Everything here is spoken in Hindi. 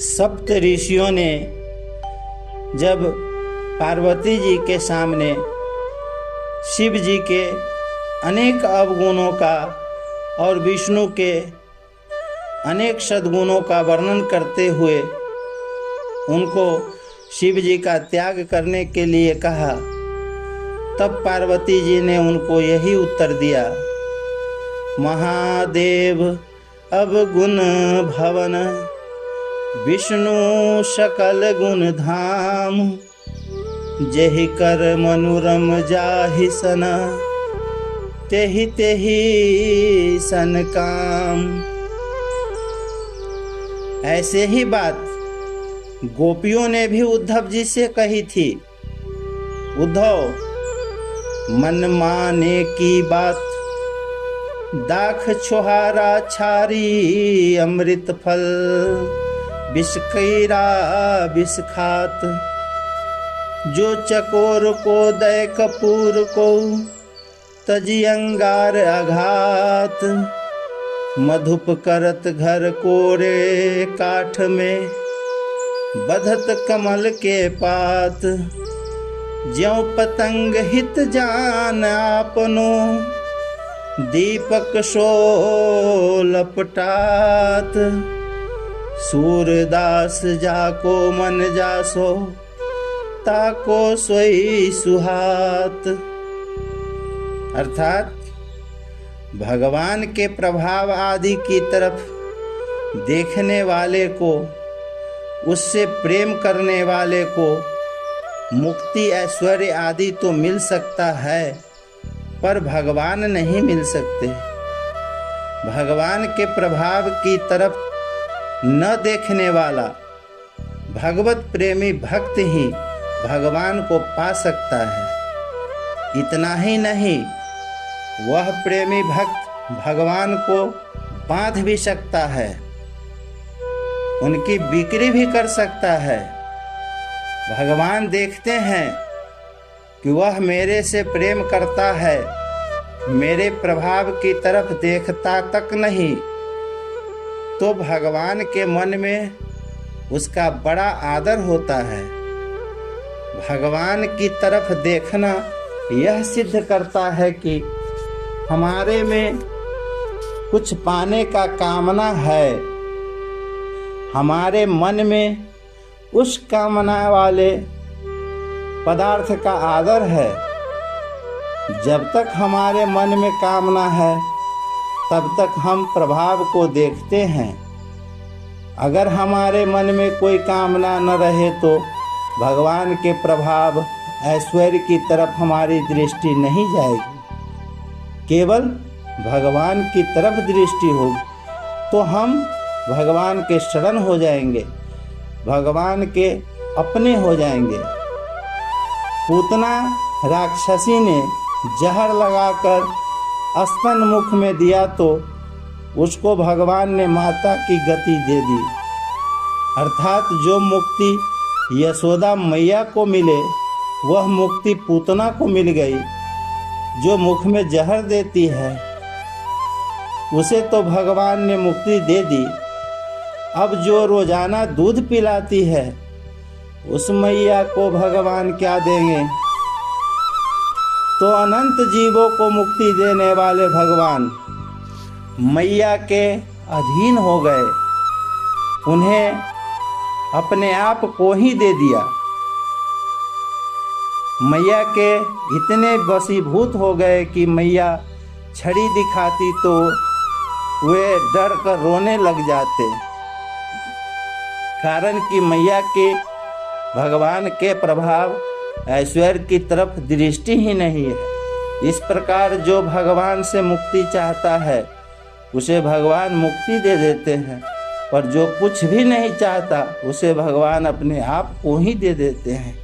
सप्त ऋषियों ने जब पार्वती जी के सामने शिव जी के अनेक अवगुणों का और विष्णु के अनेक सद्गुणों का वर्णन करते हुए उनको शिव जी का त्याग करने के लिए कहा, तब पार्वती जी ने उनको यही उत्तर दिया, महादेव अवगुण भवन विष्णु सकल गुण धाम, जेहि कर मनुरम जाहि सना, तेहि तेहि सन काम। ऐसे ही बात गोपियों ने भी उद्धव जी से कही थी। उद्धव, मन माने की बात दाख छुहारा छारी, अमृत फल विष कैरा विष खात, जो चकोर को दय कपूर को तजी अंगार आघात, मधुप करत घर कोरे काठ में बधत कमल के पात, ज्यों पतंग हित जान आपनो दीपक सो लपटात, सूरदास जाको मन जासो ताको सोई सुहात। अर्थात भगवान के प्रभाव आदि की तरफ देखने वाले को, उससे प्रेम करने वाले को मुक्ति ऐश्वर्य आदि तो मिल सकता है, पर भगवान नहीं मिल सकते। भगवान के प्रभाव की तरफ न देखने वाला भगवत प्रेमी भक्त ही भगवान को पा सकता है। इतना ही नहीं, वह प्रेमी भक्त भगवान को बांध भी सकता है, उनकी बिक्री भी कर सकता है। भगवान देखते हैं कि वह मेरे से प्रेम करता है, मेरे प्रभाव की तरफ देखता तक नहीं, तो भगवान के मन में उसका बड़ा आदर होता है। भगवान की तरफ देखना यह सिद्ध करता है कि हमारे में कुछ पाने का कामना है, हमारे मन में उस कामना वाले पदार्थ का आदर है। जब तक हमारे मन में कामना है तब तक हम प्रभाव को देखते हैं। अगर हमारे मन में कोई कामना न रहे तो भगवान के प्रभाव ऐश्वर्य की तरफ हमारी दृष्टि नहीं जाएगी। केवल भगवान की तरफ दृष्टि होगी तो हम भगवान के शरण हो जाएंगे, भगवान के अपने हो जाएंगे। पूतना राक्षसी ने जहर लगाकर स्तन मुख में दिया तो उसको भगवान ने माता की गति दे दी। अर्थात जो मुक्ति यशोदा मैया को मिले वह मुक्ति पूतना को मिल गई। जो मुख में जहर देती है उसे तो भगवान ने मुक्ति दे दी, अब जो रोजाना दूध पिलाती है उस मैया को भगवान क्या देंगे। तो अनंत जीवों को मुक्ति देने वाले भगवान मैया के अधीन हो गए, उन्हें अपने आप को ही दे दिया। मैया के इतने वशीभूत हो गए कि मैया छड़ी दिखाती तो वे डर कर रोने लग जाते, कारण कि मैया के भगवान के प्रभाव ऐश्वर्य की तरफ दृष्टि ही नहीं है। इस प्रकार जो भगवान से मुक्ति चाहता है उसे भगवान मुक्ति दे देते हैं, पर जो कुछ भी नहीं चाहता उसे भगवान अपने आप को ही दे देते हैं।